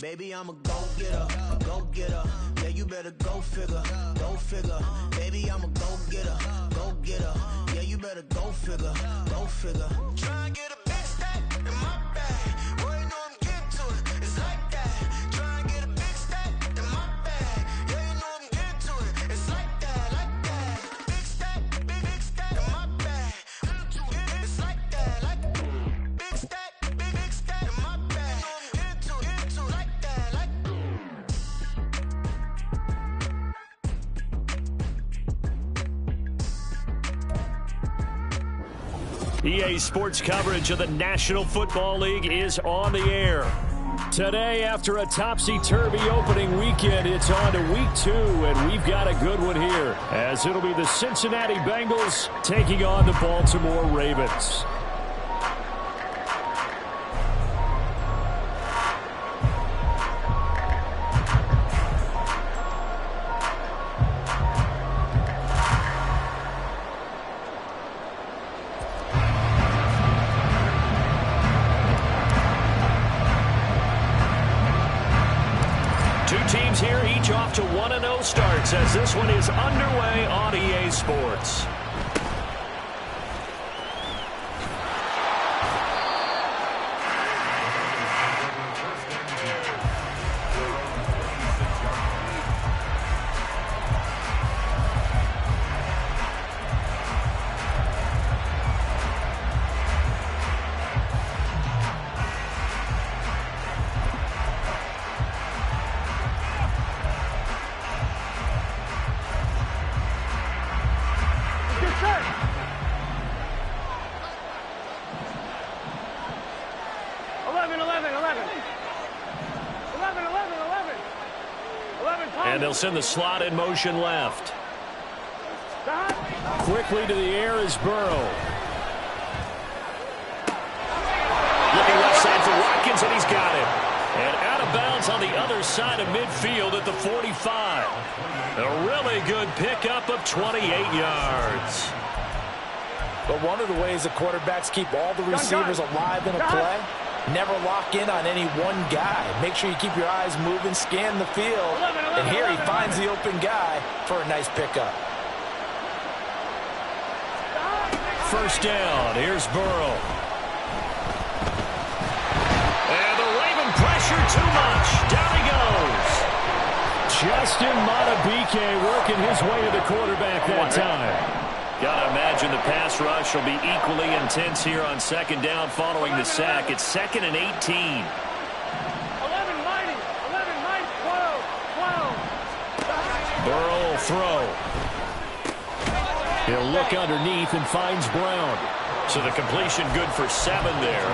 Baby, I'm a go-getter, go-getter. Yeah, you better go figure, go figure. Baby, I'm a go-getter, go-getter. Yeah, you better go figure, go figure. Try and get a big stack in my bag. Boy, you know I'm getting to it. It's like that. Try and get a big stack in my bag. Yeah, you know I'm getting to it. It's like that, like that. Big stack in my bag. It's like that, like big stack in my bag. Get to it, like that, like. EA Sports coverage of the National Football League is on the air. Today, after a topsy-turvy opening weekend, it's on to week 2, and we've got a good one here, as it'll be the Cincinnati Bengals taking on the Baltimore Ravens. Teams here, each off to 1-0 starts as this one is underway on EA Sports. And they'll send the slot in motion left. Quickly to the air is Burrow. Looking left side for Watkins, and he's got it. And out of bounds on the other side of midfield at the 45. A really good pickup of 28 yards. But one of the ways the quarterbacks keep all the receivers alive in a play, never lock in on any one guy. Make sure you keep your eyes moving, scan the field. And here he finds the open guy for a nice pickup. First down, here's Burrow. And the Raven pressure too much. Down he goes. Justin Madubuike working his way to the quarterback that time. Gotta imagine the pass rush will be equally intense here on second down following the sack. It's 2nd and 18. 11 mighty, 12. Burrow will throw. He'll look underneath and finds Brown. So the completion good for 7 there.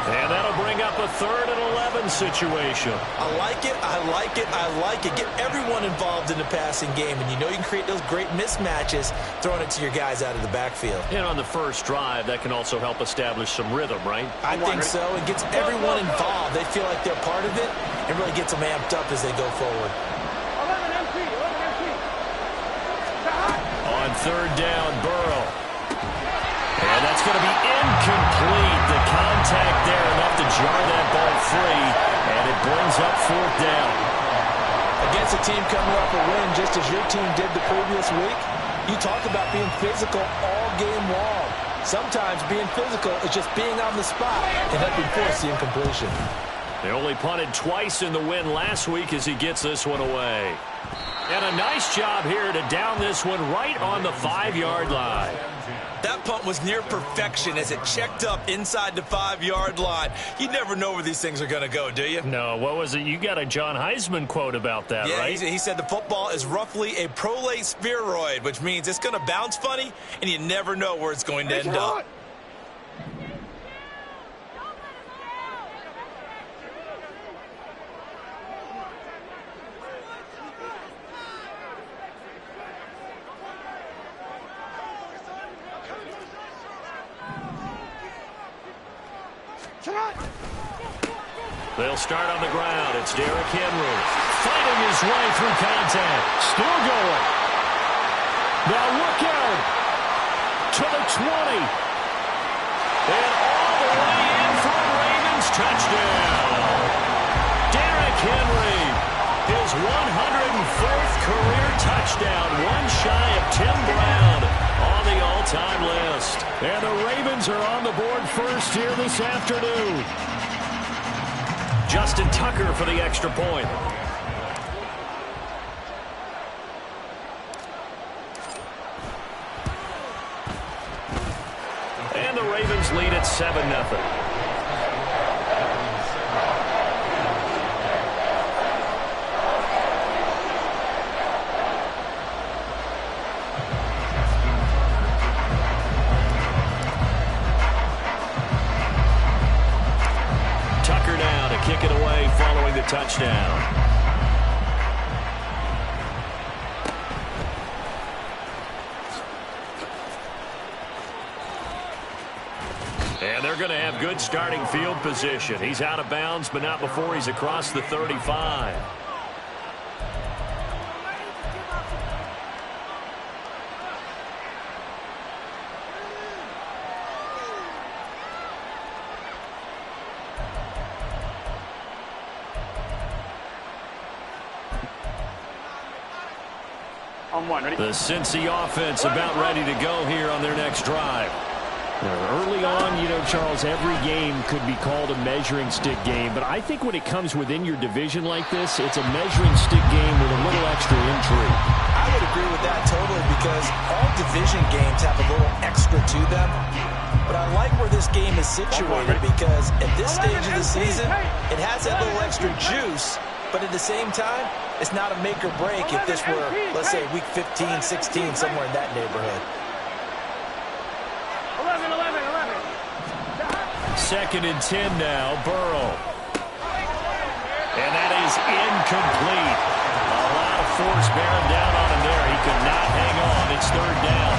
And that'll bring up a 3rd and 11 situation. I like it, I like it, I like it. Get everyone involved in the passing game, and you know you can create those great mismatches throwing it to your guys out of the backfield. And on the first drive, that can also help establish some rhythm, right? I think so. It gets everyone involved. They feel like they're part of it, and really gets them amped up as they go forward. 11 MP. On 3rd down, Burrow. And that's going to be incomplete. The contact there enough to jar that ball free, and it brings up 4th down. Against a team coming off a win just as your team did the previous week, you talk about being physical all game long. Sometimes being physical is just being on the spot and helping force the incompletion. They only punted twice in the win last week as he gets this one away. And a nice job here to down this one right on the 5-yard line. That punt was near perfection as it checked up inside the 5-yard line. You never know where these things are going to go, do you? No, what was it? You got a John Heisman quote about that, right? Yeah, he said the football is roughly a prolate spheroid, which means it's going to bounce funny, and you never know where it's going to end up. They'll start on the ground. It's Derrick Henry fighting his way through contact. Still going. Now look out to the 20. And all the way in for a Ravens touchdown. Derrick Henry. His 104th career touchdown, one shy of Tim Brown on the all-time list. And the Ravens are on the board first here this afternoon. Justin Tucker for the extra point. And the Ravens lead at 7-0. Kick it away following the touchdown. And they're going to have good starting field position. He's out of bounds, but not before he's across the 35. The Cincy offense about ready to go here on their next drive. Early on, you know, Charles, every game could be called a measuring stick game. But I think when it comes within your division like this, it's a measuring stick game with a little extra intrigue. I would agree with that totally because all division games have a little extra to them. But I like where this game is situated because at this stage of the season, it has that little extra juice. But at the same time, it's not a make or break if this were, let's say, week 15, 16, somewhere in that neighborhood. 11. 2nd and 10 now, Burrow. And that is incomplete. A lot of force bearing down on him there. He could not hang on. It's 3rd down.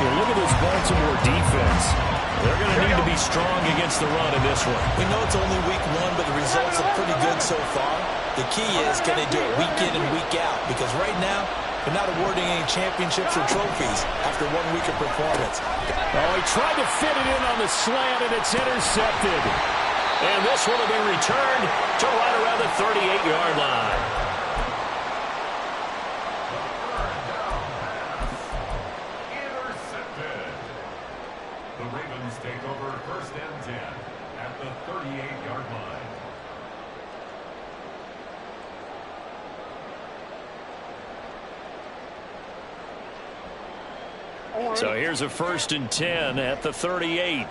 You look at this Baltimore defense. They're going to need to be strong against the run in this one. We know it's only week 1, but the results are pretty good so far. The key is, can they do it week in and week out? Because right now, they're not awarding any championships or trophies after 1 week of performance. Oh, he tried to fit it in on the slant, and it's intercepted. And this will have been returned to right around the 38-yard line. Intercepted. The Ravens take over 1st and 10 at the 38-yard line. So here's a 1st and 10 at the 38.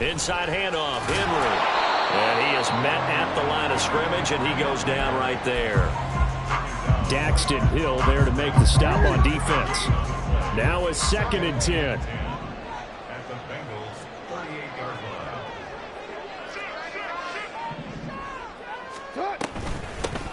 Inside handoff, Henry. And he is met at the line of scrimmage, and he goes down right there. Daxton Hill there to make the stop on defense. Now a 2nd and 10. At the Bengals' 38-yard line.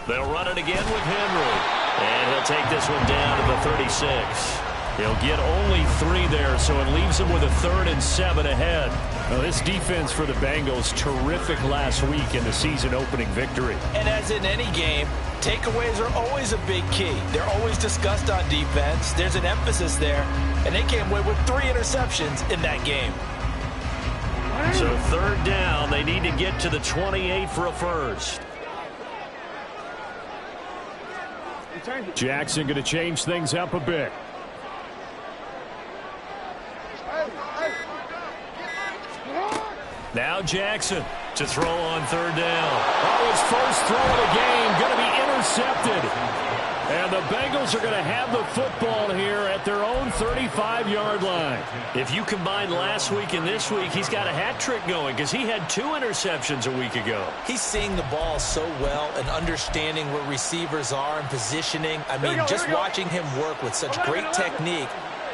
They'll run it again with Henry. And he'll take this one down to the 36. He'll get only 3 there, so it leaves him with a 3rd and 7 ahead. Now, this defense for the Bengals, terrific last week in the season-opening victory. And as in any game, takeaways are always a big key. They're always discussed on defense. There's an emphasis there, and they came away with 3 interceptions in that game. So 3rd down, they need to get to the 28 for a first. Jackson going to change things up a bit. Now Jackson to throw on 3rd down. Oh, his first throw of the game going to be intercepted. And the Bengals are going to have the football here at their own 35-yard line. If you combine last week and this week, he's got a hat trick going because he had 2 interceptions a week ago. He's seeing the ball so well and understanding where receivers are and positioning. I mean, just watching him work with such great technique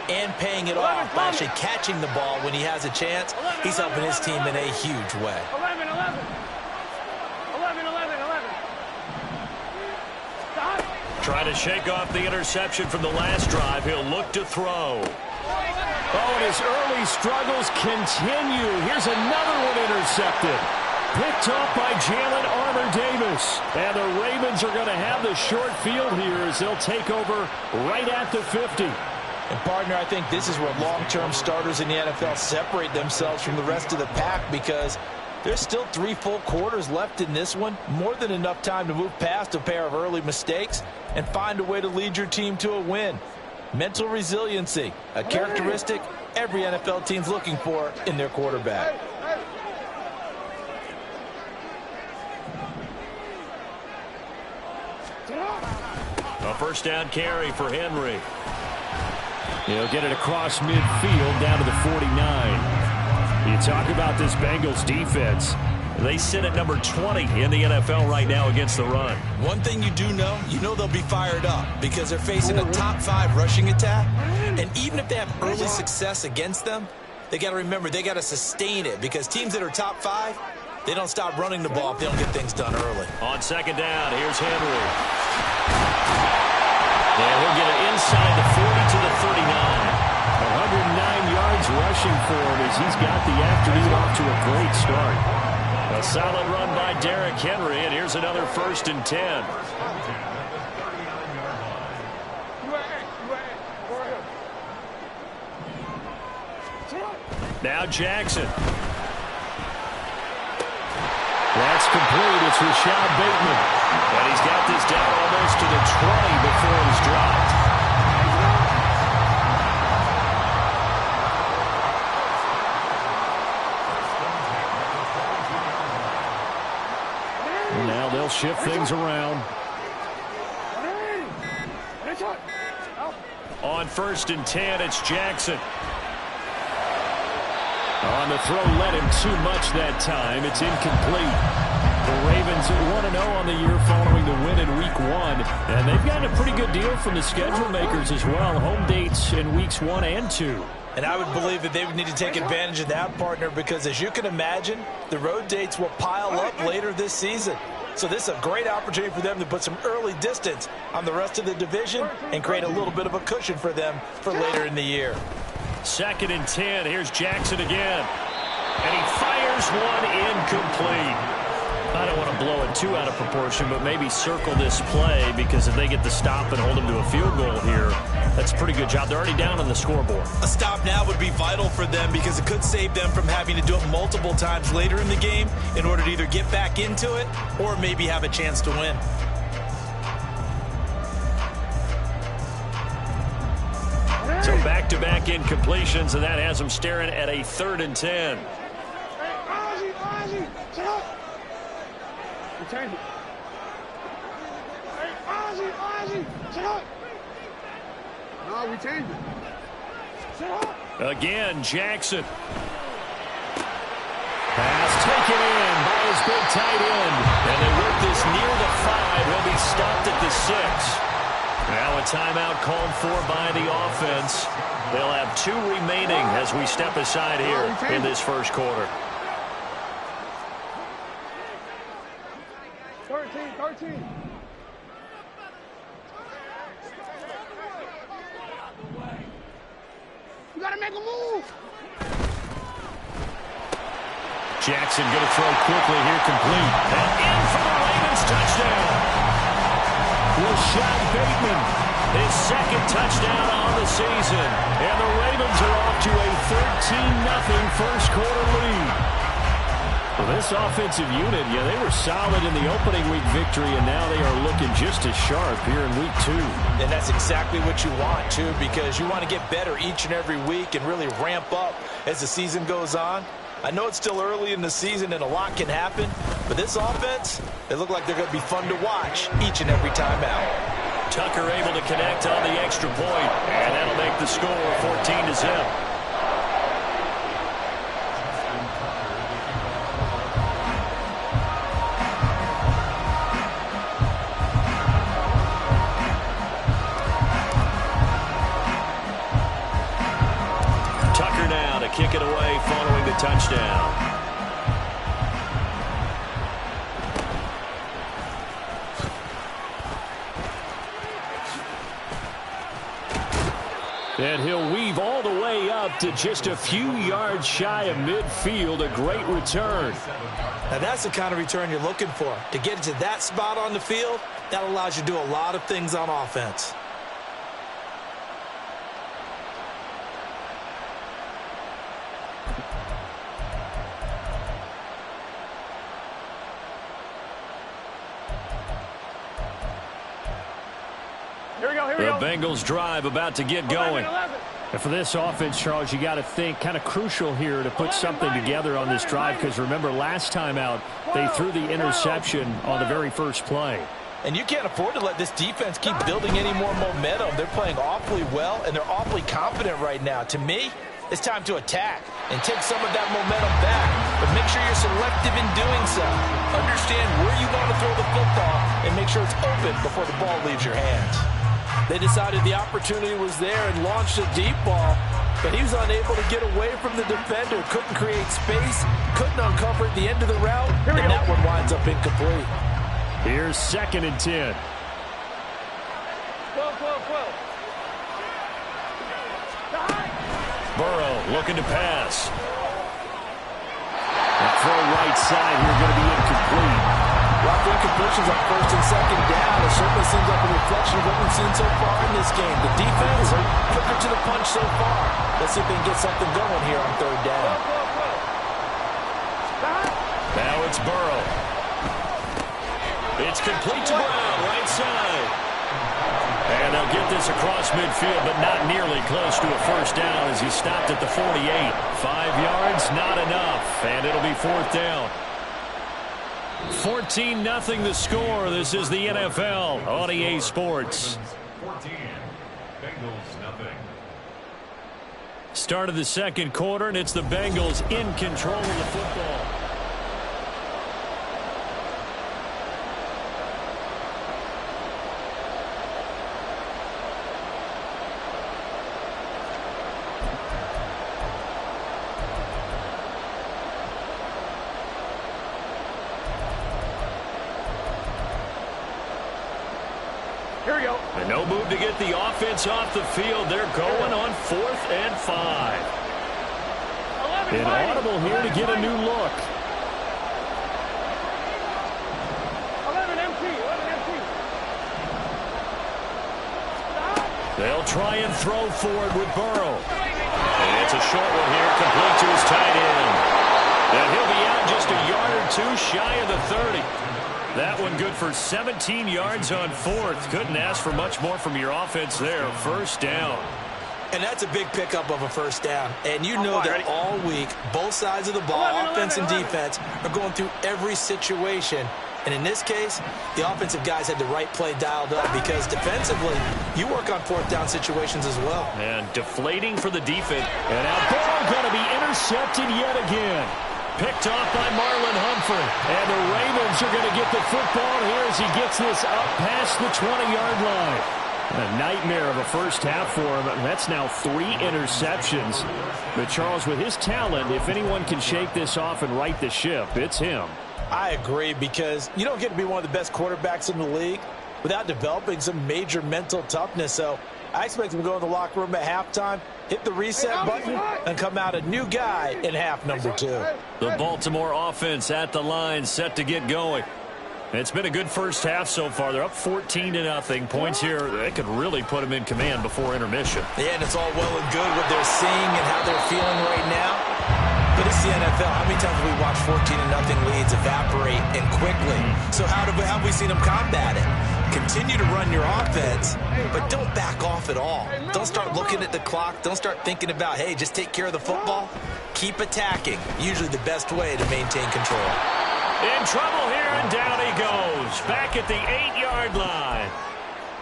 and paying it off by actually catching the ball when he has a chance, he's helping his team in a huge way. 11. Trying to shake off the interception from the last drive. He'll look to throw. Oh, and his early struggles continue. Here's another one intercepted. Picked off by Jalen Armour-Davis. And the Ravens are going to have the short field here as they'll take over right at the 50. And, partner, I think this is where long-term starters in the NFL separate themselves from the rest of the pack, because there's still 3 full quarters left in this one. More than enough time to move past a pair of early mistakes and find a way to lead your team to a win. Mental resiliency, a characteristic every NFL team's looking for in their quarterback. A first down carry for Henry. He'll get it across midfield down to the 49. You talk about this Bengals defense. They sit at number 20 in the NFL right now against the run. One thing you do know, they'll be fired up because they're facing a top 5 rushing attack. And even if they have early success against them, they got to remember they got to sustain it, because teams that are top 5, they don't stop running the ball if they don't get things done early. On second down, here's Henry. And he'll get it inside the 40 to the 39. 109 yards rushing for him as he's got the afternoon off to a great start. A solid run by Derrick Henry, and here's another 1st and 10. Now Jackson. That's complete. It's Rashad Bateman. And he's got this down almost to the 20 before he's dropped. And now they'll shift things around. On 1st and 10, it's Jackson. On the throw, led him too much that time. It's incomplete. The Ravens 1-0 on the year following the win in Week 1. And they've gotten a pretty good deal from the schedule makers as well. Home dates in Weeks 1 and 2. And I would believe that they would need to take advantage of that, partner, because as you can imagine, the road dates will pile up later this season. So this is a great opportunity for them to put some early distance on the rest of the division and create a little bit of a cushion for them for later in the year. 2nd and 10. Here's Jackson again. And he fires one incomplete. I don't want to blow it too out of proportion, but maybe circle this play, because if they get the stop and hold them to a field goal here, that's a pretty good job. They're already down on the scoreboard. A stop now would be vital for them, because it could save them from having to do it multiple times later in the game in order to either get back into it or maybe have a chance to win. So back-to-back incompletions, and that has them staring at a 3rd and 10. Again, Jackson. Pass taken in by his big tight end. And they work this near the 5. He'll be stopped at the 6. Now a timeout called for by the offense. They'll have 2 remaining as we step aside here in this first quarter. 13. You gotta make a move. Jackson going to throw quickly here, complete. And in for the Ravens touchdown. Rashad Bateman, his 2nd touchdown on the season. And the Ravens are off to a 13-0 first quarter lead. Well, this offensive unit, they were solid in the opening week victory, and now they are looking just as sharp here in Week 2. And that's exactly what you want, too, because you want to get better each and every week and really ramp up as the season goes on. I know it's still early in the season and a lot can happen, but this offense, they look like they're going to be fun to watch each and every time out. Tucker able to connect on the extra point, and that'll make the score 14-0. Kick it away following the touchdown. And he'll weave all the way up to just a few yards shy of midfield. A great return. Now that's the kind of return you're looking for. To get to that spot on the field, that allows you to do a lot of things on offense. The Bengals drive about to get going. And for this offense, Charles, you got to think kind of crucial here to put something together on this drive, because remember last time out they threw the interception on the very first play. And you can't afford to let this defense keep building any more momentum. They're playing awfully well, and they're awfully confident right now. To me, it's time to attack and take some of that momentum back. But make sure you're selective in doing so. Understand where you want to throw the football and make sure it's open before the ball leaves your hands. They decided the opportunity was there and launched a deep ball, but he was unable to get away from the defender. Couldn't create space, couldn't uncover at the end of the route, and that one winds up incomplete. Here's 2nd and 10. Burrow looking to pass. The throw right side here going to be incomplete. Lot of incompletions on 1st and 2nd down. It certainly seems like a reflection of what we've seen so far in this game. The defense, quicker to the punch so far. Let's see if they can get something going here on 3rd down. Now it's Burrow. It's complete to Brown, right side. And they'll get this across midfield, but not nearly close to a 1st down as he stopped at the 48. 5 yards, not enough, and it'll be 4th down. 14-0 the score. This is the NFL on EA Sports. 14, Bengals nothing. Start of the 2nd quarter, and it's the Bengals in control of the football. And no move to get the offense off the field. They're going on 4th and 5. Inaudible here to get a new look. 11 empty. They'll try and throw forward with Burrow. And it's a short one here, complete to his tight end. And he'll be out just a yard or two shy of the 30. That one good for 17 yards on 4th. Couldn't ask for much more from your offense there. 1st down. And that's a big pickup of a 1st down. And you know that all week, both sides of the ball, offense and defense, are going through every situation. And in this case, the offensive guys had the right play dialed up, because defensively, you work on 4th down situations as well. And deflating for the defense. And now Burrow going to be intercepted yet again. Picked off by Marlon Humphrey. And the Ravens are going to get the football here as he gets this up past the 20-yard line. A nightmare of a 1st half for him. That's now 3 interceptions. But Charles, with his talent, if anyone can shake this off and right the ship, it's him. I agree, because you don't get to be one of the best quarterbacks in the league without developing some major mental toughness. So I expect him to go in the locker room at halftime, hit the reset button, and come out a new guy in half number 2. The Baltimore offense at the line, set to get going. It's been a good 1st half so far. They're up 14-0. Points here, they could really put them in command before intermission. Yeah, and it's all well and good what they're seeing and how they're feeling right now. But it's the NFL. How many times have we watched 14-0 leads evaporate and quickly? So how have we seen them combat it? Continue to run your offense, but don't back off at all. Don't start looking at the clock. Don't start thinking about, hey, just take care of the football. Keep attacking. Usually the best way to maintain control. In trouble here, and down he goes. Back at the 8-yard line.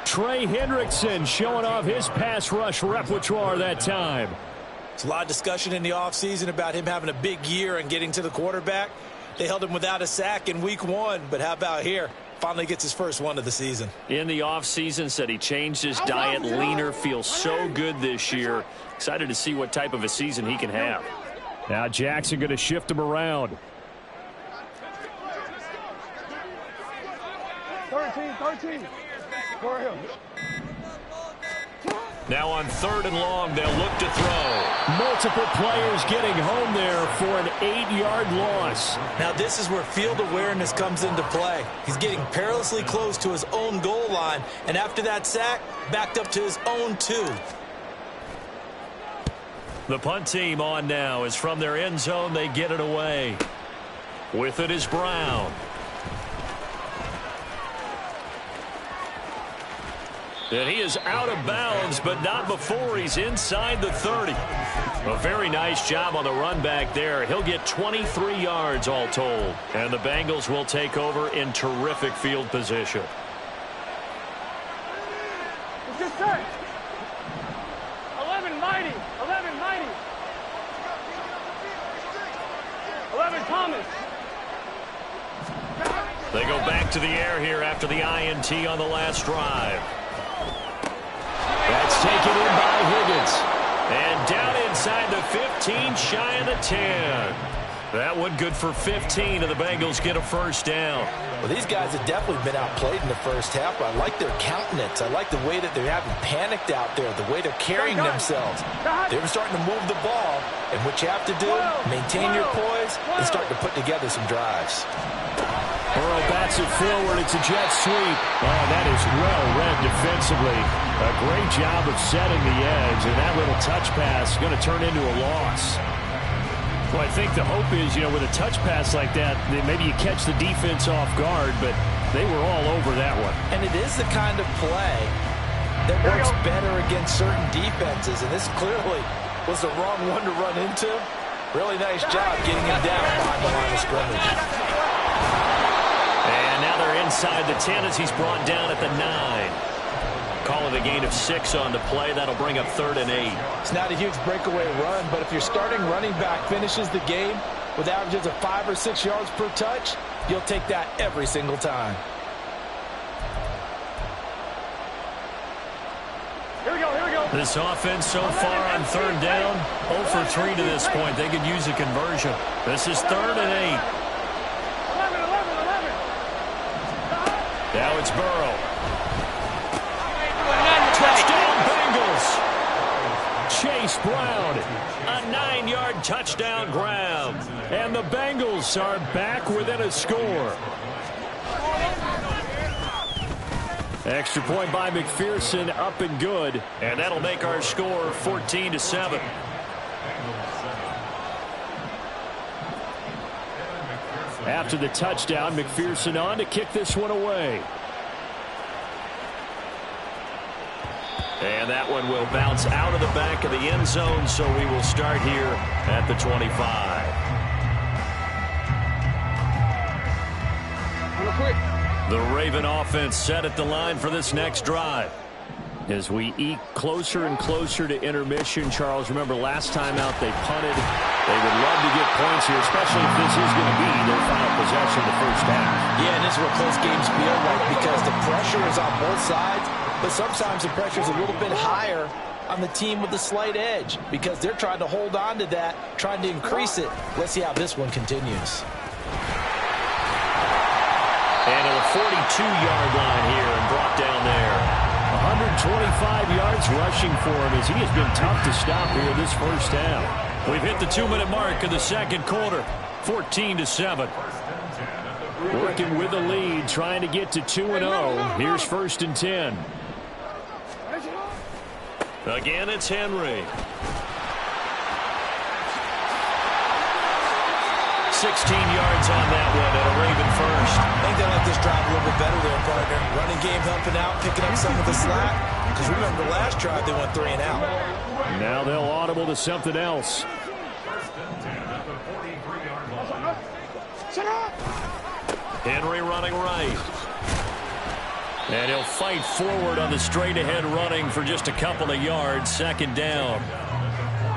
Trey Hendrickson showing off his pass rush repertoire that time. There's a lot of discussion in the offseason about him having a big year and getting to the quarterback. They held him without a sack in week 1, but how about here? Finally gets his first one of the season. In the offseason, said he changed his diet, leaner, feels so good this year. Excited to see what type of a season he can have. Now Jackson going to shift him around. 13. For him. Now on 3rd and long, they'll look to throw. Multiple players getting home there for an 8-yard loss. Now this is where field awareness comes into play. He's getting perilously close to his own goal line, and after that sack, backed up to his own 2. The punt team on now is from their end zone. They get it away. With it is Brown. And he is out of bounds, but not before he's inside the 30. A very nice job on the run back there. He'll get 23 yards all told. And the Bengals will take over in terrific field position. It's just set. 11 mighty. 11 mighty. 11 Thomas. They go back to the air here after the INT on the last drive. That's taken in by Higgins. And down inside the 15, shy of the 10. That one good for 15, and the Bengals get a first down. Well, these guys have definitely been outplayed in the first half, but I like their countenance. I like the way that they haven't panicked out there, the way they're carrying themselves. They're starting to move the ball, and what you have to do, maintain your poise and start to put together some drives. Burrow bats it forward. It's a jet sweep. Oh, that is well read defensively. A great job of setting the edge, and that little touch pass is going to turn into a loss. Well, I think the hope is, with a touch pass like that, maybe you catch the defense off guard, but they were all over that one. And it is the kind of play that works better against certain defenses, and this clearly was the wrong one to run into. Really nice job getting him down behind the line of scrimmage. And now they're inside the 10 as he's brought down at the 9. Call it a gain of 6 on the play. That'll bring up 3rd and 8. It's not a huge breakaway run, but if your starting running back finishes the game with averages of 5 or 6 yards per touch, you'll take that every single time. Here we go, here we go. This offense so far on 3rd down, 0 for 3 to this point. They could use a conversion. This is 3rd and 8. 11. Now it's Burrow. Touchdown Bengals. Chase Brown, a 9-yard touchdown grab. And the Bengals are back within a score. Extra point by McPherson, up and good. And that'll make our score 14-7. After the touchdown, McPherson on to kick this one away. And that one will bounce out of the back of the end zone, so we will start here at the 25. The Raven offense set at the line for this next drive. As we eke closer and closer to intermission, Charles, remember last time out they punted. They would love to get points here, especially if this is going to be their final possession of the first half. Yeah, and this is what close games feel like because the pressure is on both sides. But sometimes the pressure is a little bit higher on the team with the slight edge because they're trying to hold on to that, trying to increase it. Let's see how this one continues. And at the 42-yard line here and brought down there. 125 yards rushing for him as he has been tough to stop here this first half. We've hit the 2-minute mark of the second quarter. 14-7. Working with the lead, trying to get to 2-0. Here's 1st and 10. Again, it's Henry. 16 yards on that one and a Raven first. I think they like this drive a little bit better there, partner. Running game helping out, picking up some of the slack. Because remember, last drive they went 3 and out. Now they'll audible to something else. Henry running right. And he'll fight forward on the straight-ahead running for just a couple of yards. 2nd down.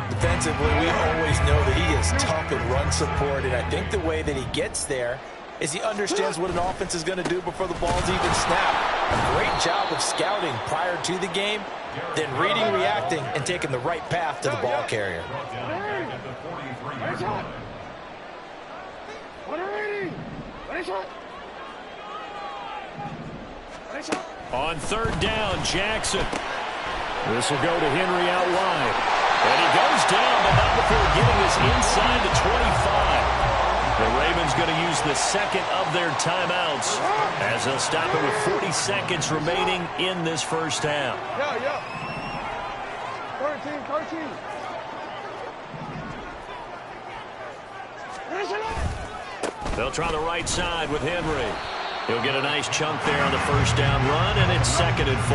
Defensively, we always know that he is tough in run support, and I think the way that he gets there is he understands what an offense is going to do before the ball's even snapped. A great job of scouting prior to the game, then reading, reacting, and taking the right path to the ball carrier. On 3rd down, Jackson. This will go to Henry out wide. And he goes down, but not before getting this inside the 25. The Ravens going to use the 2nd of their timeouts as they'll stop it with 40 seconds remaining in this first half. 13. They'll try the right side with Henry. He'll get a nice chunk there on the first down run, and it's 2nd and 4.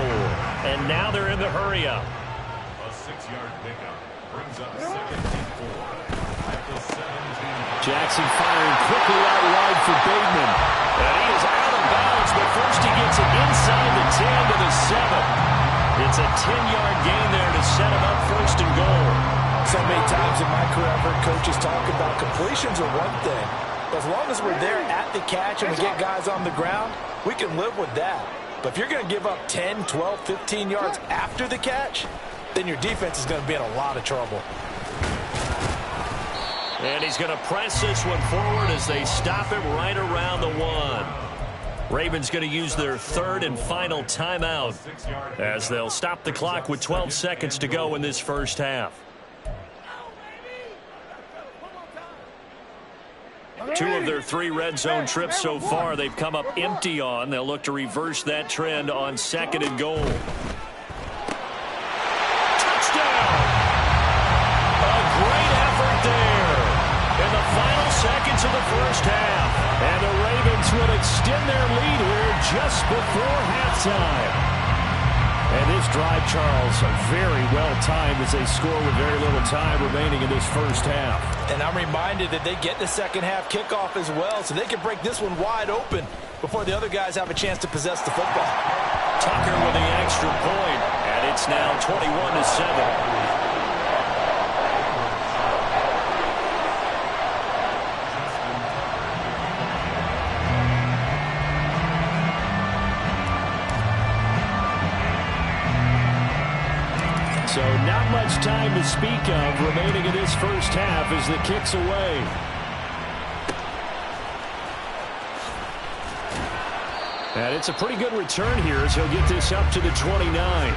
And now they're in the hurry-up. A 6-yard pickup brings up 2nd and 4 at the 17. Jackson firing quickly out wide for Bateman. And he is out of bounds, but first he gets it inside the 10 to the 7. It's a 10-yard gain there to set him up 1st and goal. So many times in my career, I've heard coaches talk about completions are one thing. As long as we're there at the catch and we get guys on the ground, we can live with that. But if you're going to give up 10, 12, 15 yards after the catch, then your defense is going to be in a lot of trouble. And he's going to press this one forward as they stop him right around the 1. Ravens going to use their 3rd and final timeout as they'll stop the clock with 12 seconds to go in this first half. 2 of their 3 red zone trips so far they've come up empty on. They'll look to reverse that trend on 2nd and goal. Touchdown! A great effort there in the final seconds of the first half. And the Ravens will extend their lead here just before halftime. And this drive, Charles, very well timed as they score with very little time remaining in this first half. And I'm reminded that they get the second half kickoff as well, so they can break this one wide open before the other guys have a chance to possess the football. Tucker with the extra point, and it's now 21-7. So not much time to speak of remaining in this first half as the kick's away. And it's a pretty good return here as he'll get this up to the 29.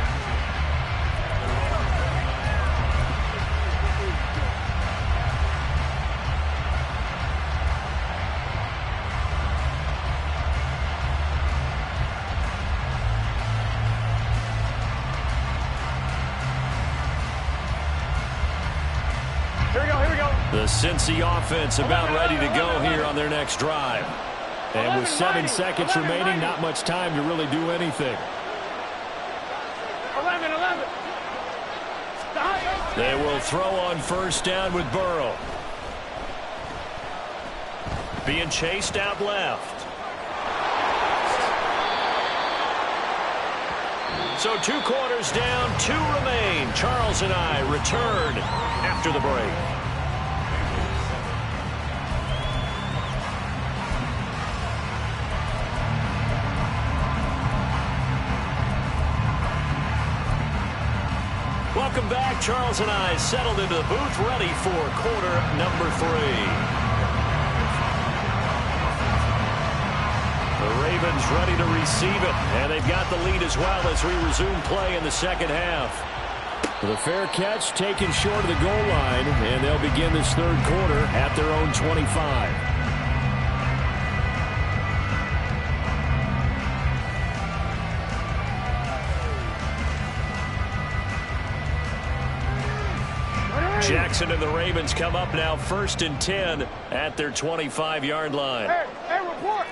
The Cincy offense about ready to go here on their next drive. And with 7 seconds remaining, not much time to really do anything. 11. They will throw on first down with Burrow. Being chased out left. So 2 quarters down, 2 remain. Charles and I return after the break. Welcome back. Charles and I settled into the booth, ready for quarter number 3. The Ravens ready to receive it, and they've got the lead as well as we resume play in the second half. The fair catch taken short of the goal line, and they'll begin this third quarter at their own 25. Jackson and the Ravens come up now 1st and 10 at their 25-yard line. Hey, report.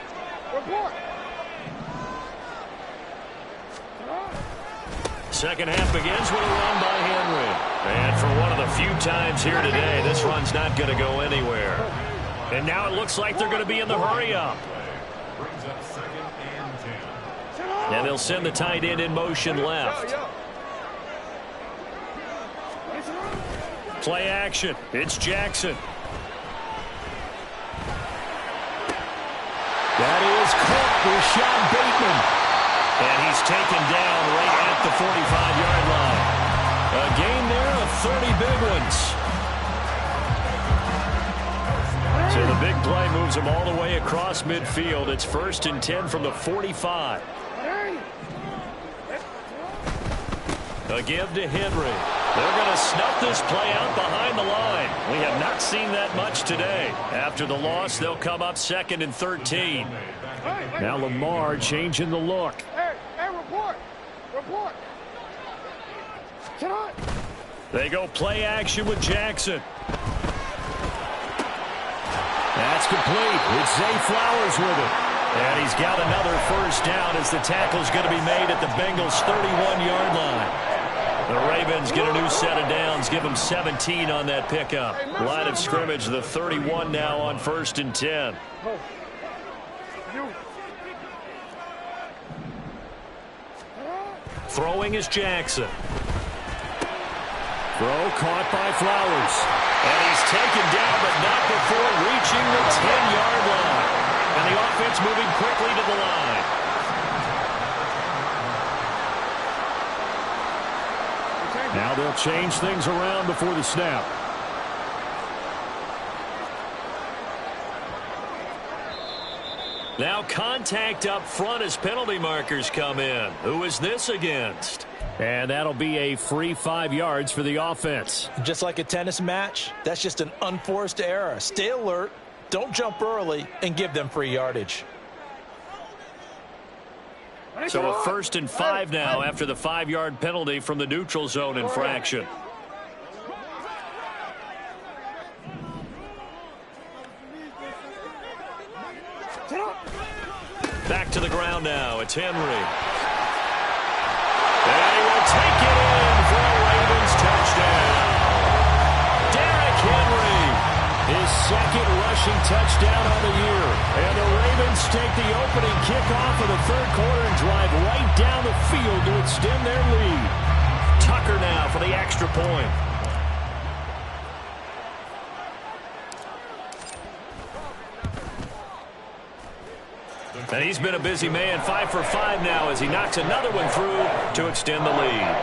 Second half begins with a run by Henry. And for one of the few times here today, this run's not going to go anywhere. And now it looks like they're going to be in the hurry-up. Brings up 2nd and 10. And they'll send the tight end in motion left. Play action. It's Jackson. That is caught with Sean Bateman. And he's taken down right at the 45-yard line. A gain there of 30 big ones. So the big play moves him all the way across midfield. It's 1st and 10 from the 45. A give to Henry. They're going to snuff this play out behind the line. We have not seen that much today. After the loss, they'll come up 2nd and 13. Now Lamar changing the look. Hey, report. They go play action with Jackson. That's complete. It's Zay Flowers with it. And he's got another first down as the tackle's going to be made at the Bengals' 31-yard line. The Ravens get a new set of downs, give them 17 on that pickup. Line of scrimmage, the 31 now on 1st and 10. Throwing is Jackson. Throw caught by Flowers. And he's taken down, but not before reaching the 10-yard line. And the offense moving quickly to the line. Now they'll change things around before the snap. Now contact up front as penalty markers come in. Who is this against? And that'll be a free 5 yards for the offense. Just like a tennis match, that's just an unforced error. Stay alert, don't jump early, and give them free yardage. So a 1st and 5 now after the 5-yard penalty from the neutral zone infraction. Back to the ground now. It's Henry. And he will take it in for a Ravens touchdown. Derrick Henry, his second rushing touchdown on the year. And the Ravens take the opening kickoff of the third quarter and drive right down the field to extend their lead. Tucker now for the extra point. And he's been a busy man, 5 for 5 now as he knocks another one through to extend the lead.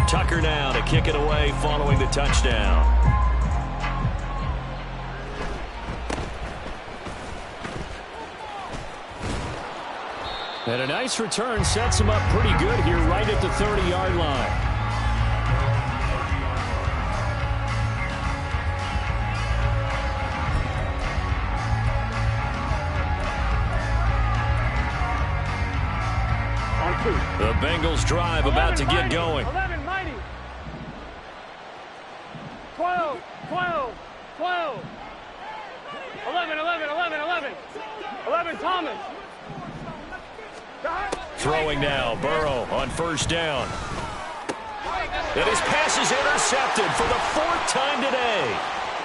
Tucker now to kick it away following the touchdown. And a nice return sets him up pretty good here right at the 30-yard line. The Bengals drive about to get going. 11, mighty. 12, 12, 12. 11, 11, 11, 11. 11, Thomas. Throwing now, Burrow on 1st down. And his pass is intercepted for the 4th time today.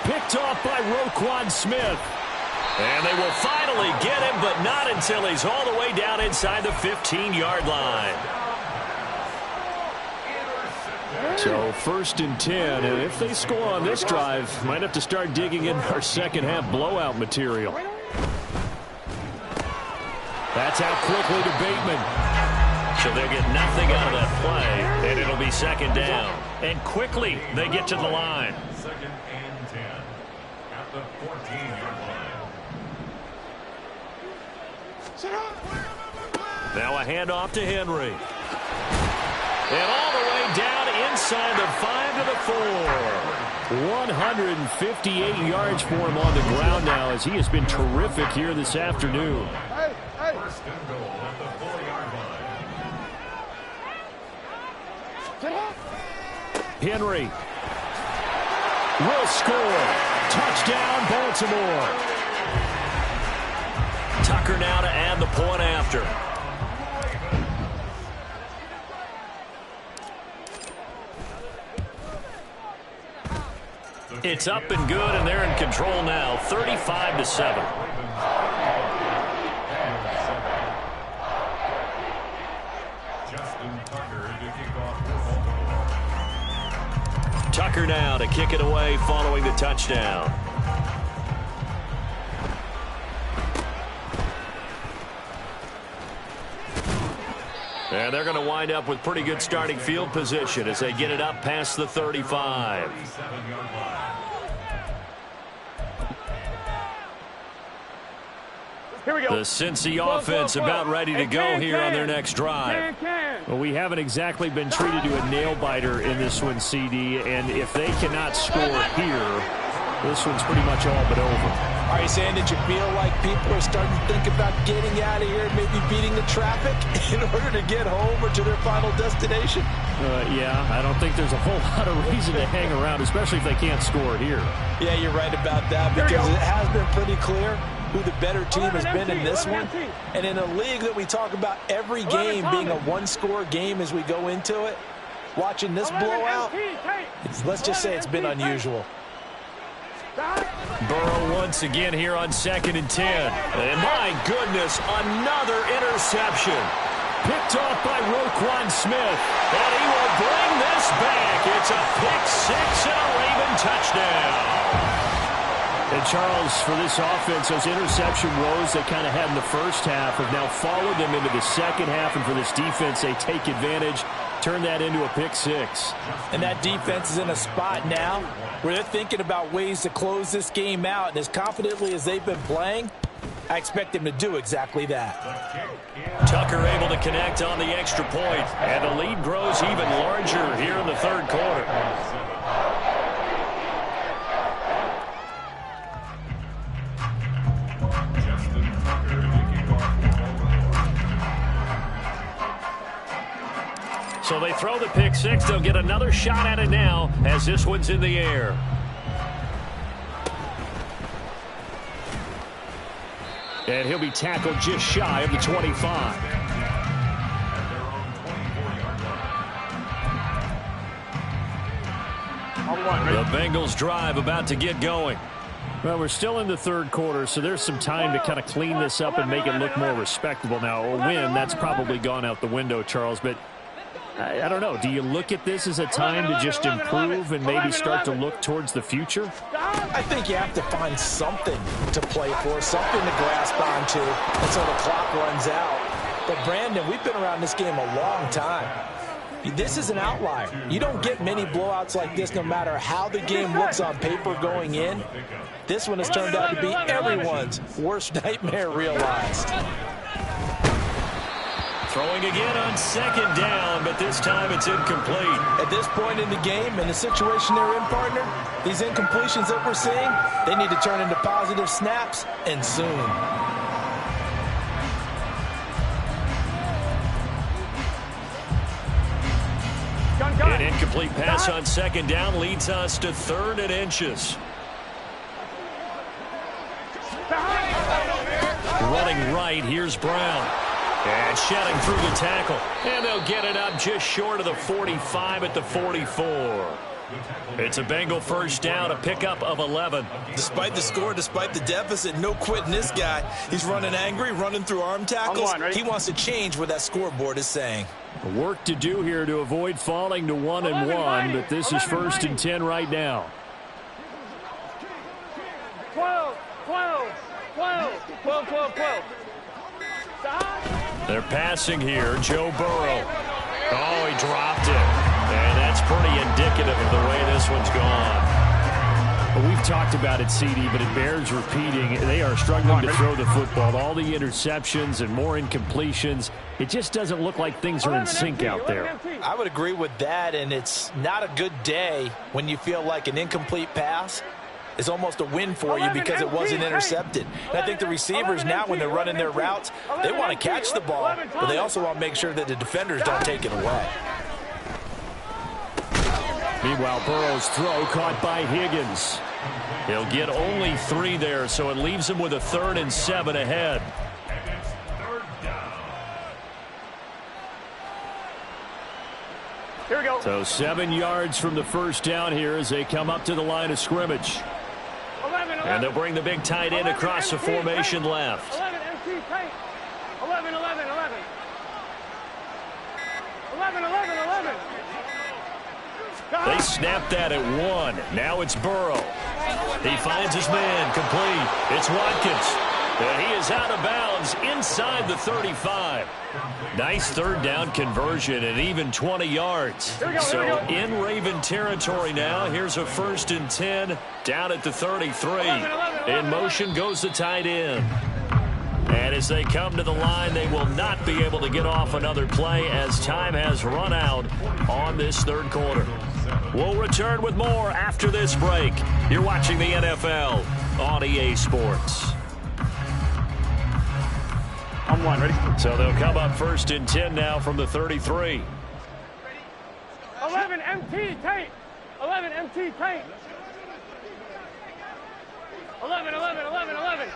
Picked off by Roquan Smith. And they will finally get him, but not until he's all the way down inside the 15-yard line. So 1st and 10, and if they score on this drive, might have to start digging in our second-half blowout material. That's out quickly to Bateman. So they'll get nothing out of that play, and it'll be 2nd down. And quickly, they get to the line. 2nd and 10 at the 14-yard line. Now a handoff to Henry. And all the way down inside the 5 to the 4. 158 yards for him on the ground now as he has been terrific here this afternoon. Hey, hey. 1st and goal at the 4-yard line. Henry will score. Touchdown, Baltimore. Tucker now to add the point after. It's up and good, and they're in control now, 35-7. Tucker now to kick it away following the touchdown. And they're going to wind up with pretty good starting field position as they get it up past the 35. Here we go. The Cincy offense about ready to go here on their next drive. Well, we haven't exactly been treated to a nail-biter in this one, CD, and if they cannot score here, this one's pretty much all but over. Are you saying that you feel like people are starting to think about getting out of here and maybe beating the traffic in order to get home or to their final destination? Yeah, I don't think there's a whole lot of reason to hang around, especially if they can't score here. Yeah, you're right about that, because it has been pretty clear who the better team has been in this one. And in a league that we talk about every game being a one-score game as we go into it, watching this blowout, let's just say it's been unusual. Burrow once again here on 2nd and 10. And my goodness, another interception. Picked off by Roquan Smith. And he will bring this back. It's a pick six and a Raven touchdown. And Charles, for this offense, those interception woes they kind of had in the first half have now followed them into the second half. And for this defense, they take advantage, turn that into a pick six. And that defense is in a spot now where they're thinking about ways to close this game out. And as confidently as they've been playing, I expect them to do exactly that. Tucker able to connect on the extra point. And the lead grows even larger here in the third quarter. So they throw the pick six. They'll get another shot at it now as this one's in the air. And he'll be tackled just shy of the 25. The Bengals drive about to get going. Well, we're still in the third quarter, so there's some time to kind of clean this up and make it look more respectable. Now, a win, that's probably gone out the window, Charles, but I don't know. Do you look at this as a time to just improve and maybe start to look towards the future? I think you have to find something to play for, something to grasp onto until the clock runs out. But, Brandon, we've been around this game a long time. This is an outlier. You don't get many blowouts like this no matter how the game looks on paper going in. This one has turned out to be everyone's worst nightmare realized. Throwing again on 2nd down, but this time it's incomplete. At this point in the game, in the situation they're in, partner, these incompletions that we're seeing, they need to turn into positive snaps, and soon. An incomplete pass on 2nd down leads us to 3rd and inches. Running right, here's Brown. And shedding through the tackle. And they'll get it up just short of the 45 at the 44. It's a Bengal first down, a pickup of 11. Despite the score, despite the deficit, no quitting this guy. He's running angry, running through arm tackles. He wants to change what that scoreboard is saying. Work to do here to avoid falling to 1-1, but this is 1st and 10 right now. 12. They're passing here. Joe Burrow. Oh, he dropped it. And that's pretty indicative of the way this one's gone. Well, we've talked about it, CD, but it bears repeating. They are struggling to throw the football. All the interceptions and more incompletions. It just doesn't look like things are in sync out there. I would agree with that, and it's not a good day when you feel like an incomplete pass is almost a win for you because it wasn't intercepted. And I think the receivers now, when they're running their routes, they want to catch the ball, but they also want to make sure that the defenders don't take it away. Meanwhile, Burrow's throw caught by Higgins. He'll get only 3 there, so it leaves him with a 3rd and 7 ahead. Here we go. So 7 yards from the first down here as they come up to the line of scrimmage. 11. And they'll bring the big tight end across the formation left. 11, MC tight. 11. 11. They snapped that at 1. Now it's Burrow. He finds his man complete. It's Watkins. And he is out of bounds inside the 35. Nice 3rd down conversion and even 20 yards. So in Raven territory now. Here's a 1st and 10 down at the 33. In motion goes the tight end. And as they come to the line, they will not be able to get off another play as time has run out on this 3rd quarter. We'll return with more after this break. You're watching the NFL on EA Sports. I'm one. Ready? So they'll come up 1st and 10 now from the 33. 11 MT tape. 11 MT tape. 11, 11, 11, 11.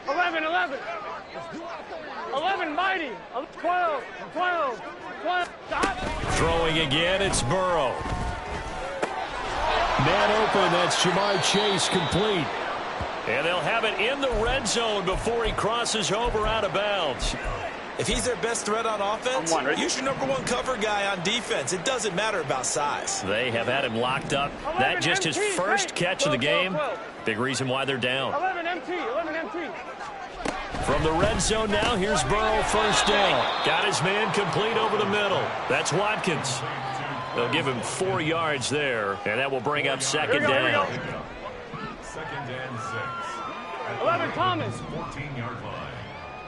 11, 11. 11 mighty. 12, 12, 12. Stop. Throwing again, it's Burrow. Man open, that's Jamar Chase complete. And they'll have it in the red zone before he crosses over out of bounds. If he's their best threat on offense, use your #1 cover guy on defense. It doesn't matter about size. They have had him locked up. That just his first catch of the game. Big reason why they're down. 11 MT, 11 MT. From the red zone now, here's Burrow, 1st down. Got his man complete over the middle. That's Watkins. They'll give him 4 yards there, and that will bring up 2nd down. 2nd and 6. 11 Thomas. 14-yard line.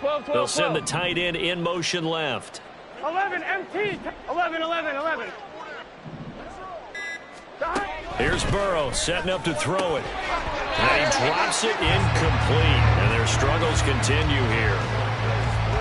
12, 12, They'll send the 12. tight end in motion left. 11 MT. 11, 11, 11. Stop. Here's Burrow setting up to throw it. And he drops it incomplete. And their struggles continue here.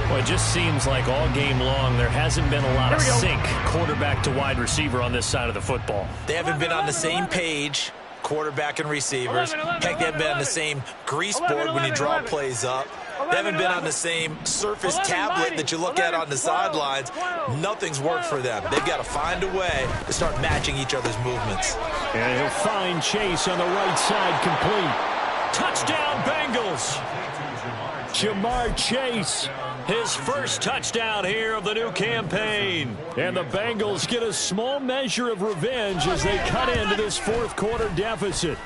Well, it just seems like all game long there hasn't been a lot of sync quarterback to wide receiver on this side of the football. They haven't been on the same page, quarterback and receivers. Heck, they haven't been on the same grease board when you draw plays up. They haven't been on the same Surface tablet that you look at on the sidelines. Nothing's worked for them. They've got to find a way to start matching each other's movements. And he'll find Chase on the right side complete. Touchdown, Bengals. Jamar Chase, his first touchdown here of the new campaign. And the Bengals get a small measure of revenge as they cut into this 4th quarter deficit.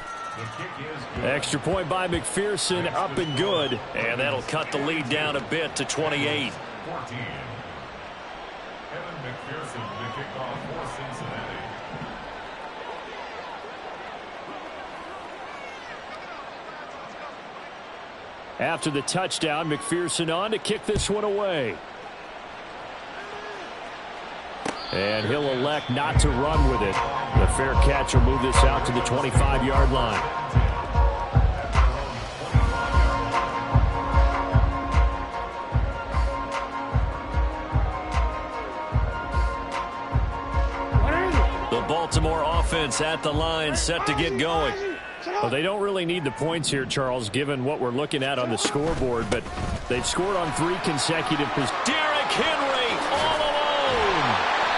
Extra point by McPherson, up and good. And that'll cut the lead down a bit to 28. 14. Kevin McPherson, the kickoff for Cincinnati. After the touchdown, McPherson on to kick this one away. And he'll elect not to run with it. The fair catch will move this out to the 25-yard line. The Baltimore offense at the line, set to get going. Well, they don't really need the points here, Charles, given what we're looking at on the scoreboard, but they've scored on 3 consecutive possessions. Derrick Henry all alone.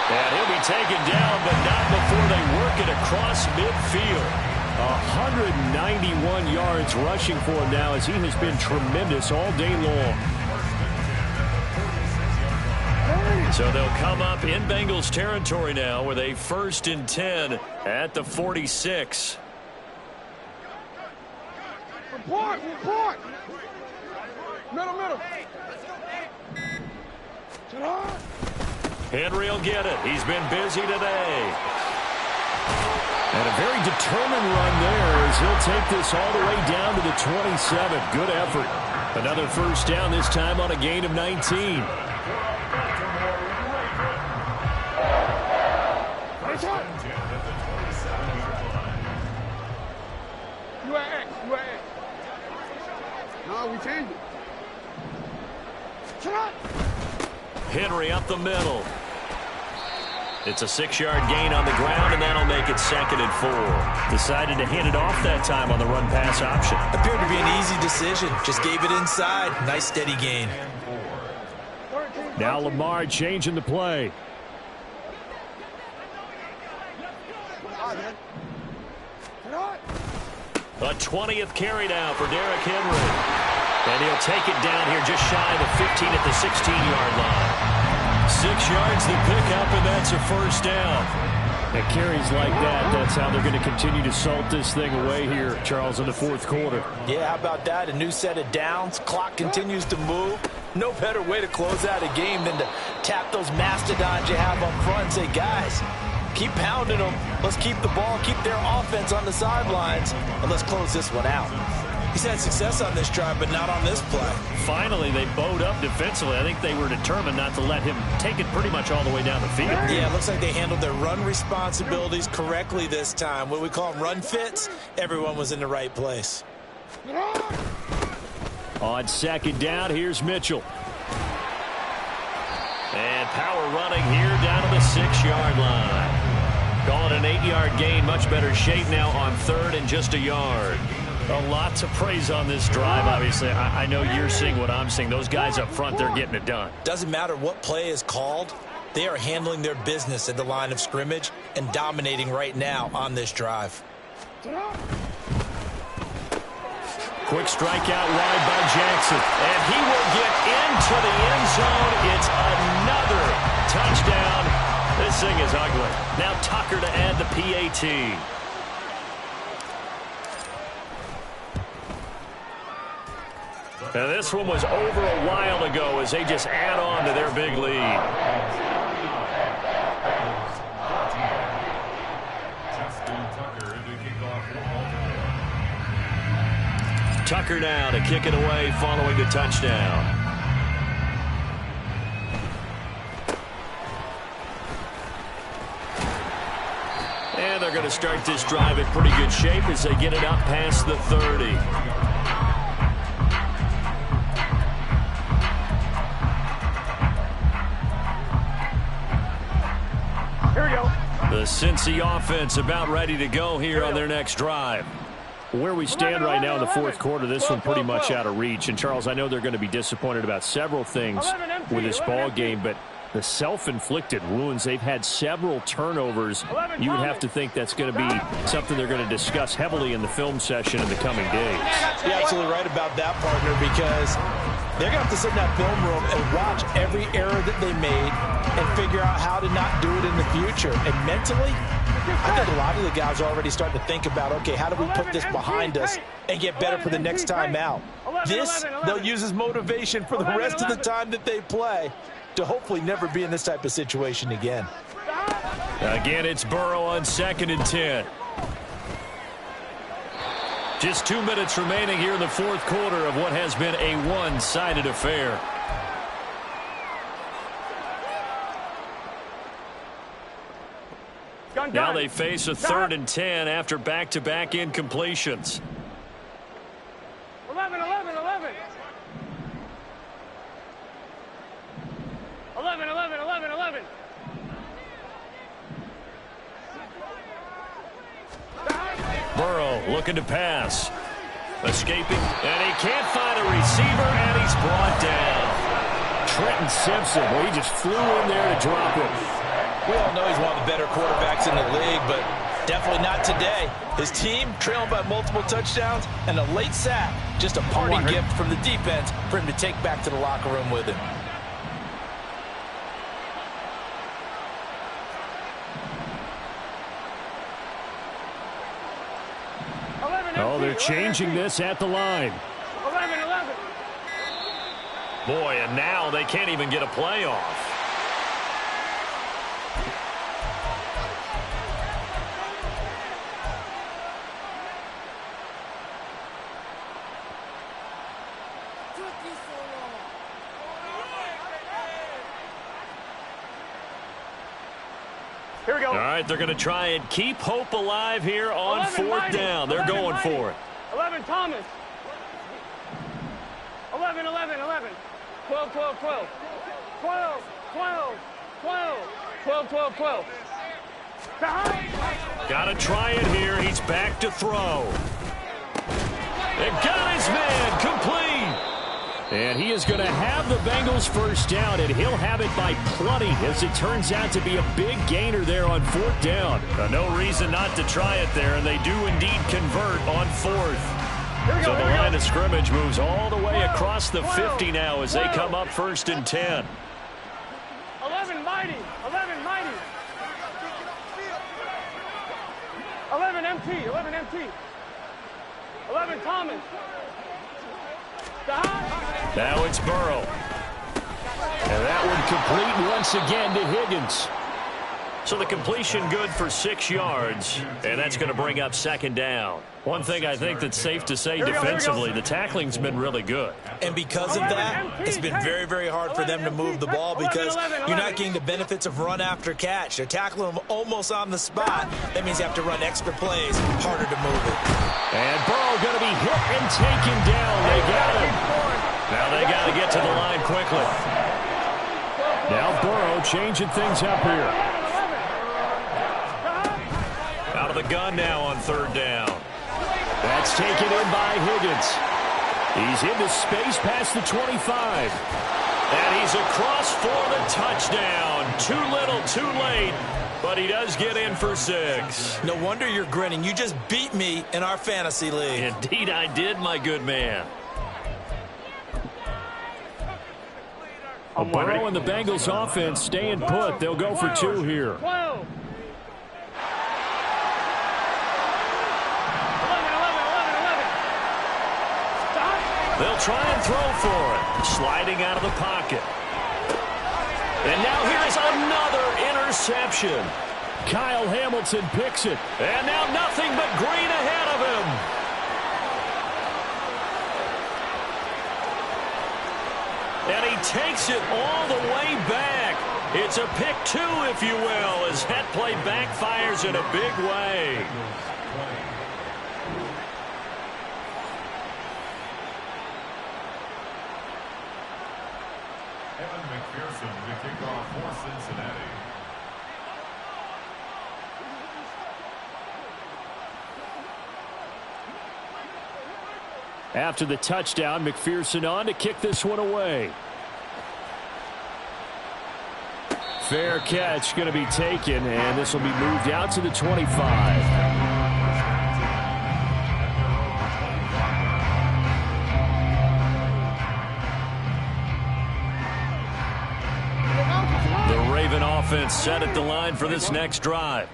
And he'll be taken down, but not before they work it across midfield. 191 yards rushing for him now as he has been tremendous all day long. So they'll come up in Bengals territory now with a 1st and 10 at the 46. Report, report. Middle. Henry will get it. He's been busy today. And a very determined run there as he'll take this all the way down to the 27. Good effort. Another 1st down, this time on a gain of 19. No, we changed it. Henry up the middle. It's a 6-yard gain on the ground, and that'll make it 2nd and 4. Decided to hand it off that time on the run-pass option. Appeared to be an easy decision. Just gave it inside. Nice steady gain. Now Lamar changing the play. A 20th carry now for Derrick Henry. And he'll take it down here just shy of the 15 at the 16-yard line. 6 yards the pickup, and that's a 1st down. And carries like that, that's how they're going to continue to salt this thing away here, Charles, in the 4th quarter. Yeah, how about that? A new set of downs. Clock continues to move. No better way to close out a game than to tap those mastodons you have up front and say, guys, keep pounding them. Let's keep the ball, keep their offense on the sidelines, and let's close this one out. He's had success on this drive, but not on this play. Finally, they bowed up defensively. I think they were determined not to let him take it pretty much all the way down the field. Yeah, it looks like they handled their run responsibilities correctly this time. What we call them run fits, everyone was in the right place. On second down, here's Mitchell. And power running here down to the 6-yard line. Calling an 8-yard gain, much better shape now on third and just a yard. A lot to praise on this drive, obviously. I know you're seeing what I'm seeing. Those guys up front, they're getting it done. Doesn't matter what play is called. They are handling their business at the line of scrimmage and dominating right now on this drive. Quick strikeout wide by Jackson. And he will get into the end zone. It's another touchdown. This thing is ugly. Now Tucker to add the PAT. Now this one was over a while ago as they just add on to their big lead. Tucker now to kick it away following the touchdown. And they're going to start this drive in pretty good shape as they get it up past the 30. The Cincy offense about ready to go here on their next drive. Where we stand right now in the fourth quarter, this one pretty much out of reach. And, Charles, I know they're going to be disappointed about several things with this ball game, but the self-inflicted wounds, they've had several turnovers. You would have to think that's going to be something they're going to discuss heavily in the film session in the coming days. You're absolutely right about that, partner, because they're going to have to sit in that film room and watch every error that they made and figure out how to not do it in the future. And mentally, I think a lot of the guys are already starting to think about, okay, how do we put this behind us and get better for the next time out? This, they'll use as motivation for the rest of the time that they play to hopefully never be in this type of situation again. Again, it's Burrow on 2nd and 10. Just 2 minutes remaining here in the fourth quarter of what has been a one-sided affair. Now they face a 3rd and 10 after back-to-back incompletions. 11, 11, 11. 11, 11, 11, 11. Burrow looking to pass. Escaping, and he can't find a receiver, and he's brought down. Trenton Simpson, well, he just flew in there to drop him. We all know he's one of the better quarterbacks in the league, but definitely not today. His team trailing by multiple touchdowns and a late sack. Just a parting gift from the defense for him to take back to the locker room with him. Oh, they're changing this at the line. 11, 11. Boy, and now they can't even get a play off. Here we go. All right, they're going to try and keep hope alive here on 4th down. They're going for it. 11, Thomas. 11, 11, 11. 12, 12, 12. 12, 12, 12. 12, 12, 12. Got to try it here. He's back to throw. And got his man complete. And he is going to have the Bengals first down, and he'll have it by plenty as it turns out to be a big gainer there on 4th down. No reason not to try it there, and they do indeed convert on 4th. So the line of scrimmage moves all the way across the 50 now as they come up 1st and 10. 11, Mighty. 11, Mighty. 11, MT. 11, MT. 11, Thomas. Now it's Burrow. And that one complete once again to Higgins. So the completion good for 6 yards, and that's going to bring up second down. One thing I think that's safe to say defensively, the tackling's been really good. And because of that, it's been very, very hard for them to move the ball because you're not getting the benefits of run after catch. They're tackling them almost on the spot. That means you have to run extra plays, harder to move it. And Burrow going to be hit and taken down. They got him. Now they got to get to the line quickly. Now Burrow changing things up here. Out of the gun now on third down. That's taken in by Higgins. He's into space past the 25. And he's across for the touchdown. Too little, too late. But he does get in for 6. No wonder you're grinning. You just beat me in our fantasy league. Indeed I did, my good man. Burrow and the Bengals offense staying put. They'll go for 2 here. 12. They'll try and throw for it. Sliding out of the pocket. And now here's another interception. Kyle Hamilton picks it. And now nothing but green ahead of him. And he takes it all the way back. It's a pick 2, if you will, as that play backfires in a big way. McPherson to kick off for Cincinnati. After the touchdown, McPherson on to kick this one away. Fair catch going to be taken, and this will be moved out to the 25. Offense set at the line for this next drive.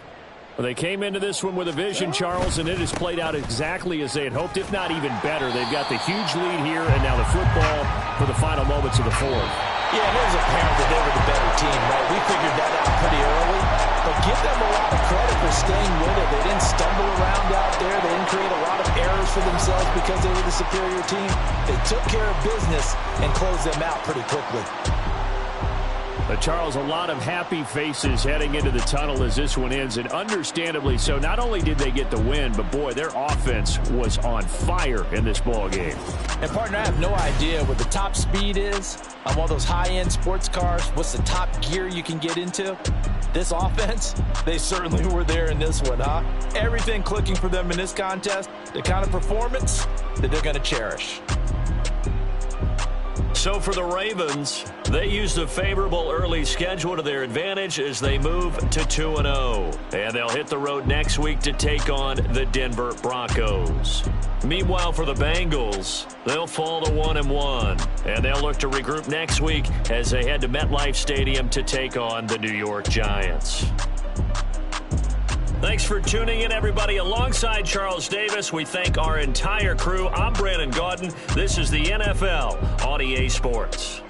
Well, they came into this one with a vision, Charles, and it has played out exactly as they had hoped, if not even better. They've got the huge lead here, and now the football for the final moments of the fourth. Yeah, it was apparent that they were the better team, right? We figured that out pretty early, but give them a lot of credit for staying with it. They didn't stumble around out there. They didn't create a lot of errors for themselves because they were the superior team. They took care of business and closed them out pretty quickly. But Charles, a lot of happy faces heading into the tunnel as this one ends, and understandably so. Not only did they get the win, but boy, their offense was on fire in this ball game. And partner, I have no idea what the top speed is on one of those high-end sports cars. What's the top gear you can get into? This offense, they certainly were there in this one, huh? Everything clicking for them in this contest, the kind of performance that they're going to cherish. So for the Ravens, they used a favorable early schedule to their advantage as they move to 2-0. And they'll hit the road next week to take on the Denver Broncos. Meanwhile, for the Bengals, they'll fall to 1-1. And they'll look to regroup next week as they head to MetLife Stadium to take on the New York Giants. Thanks for tuning in, everybody. Alongside Charles Davis, we thank our entire crew. I'm Brandon Gaudin. This is the NFL on EA Sports.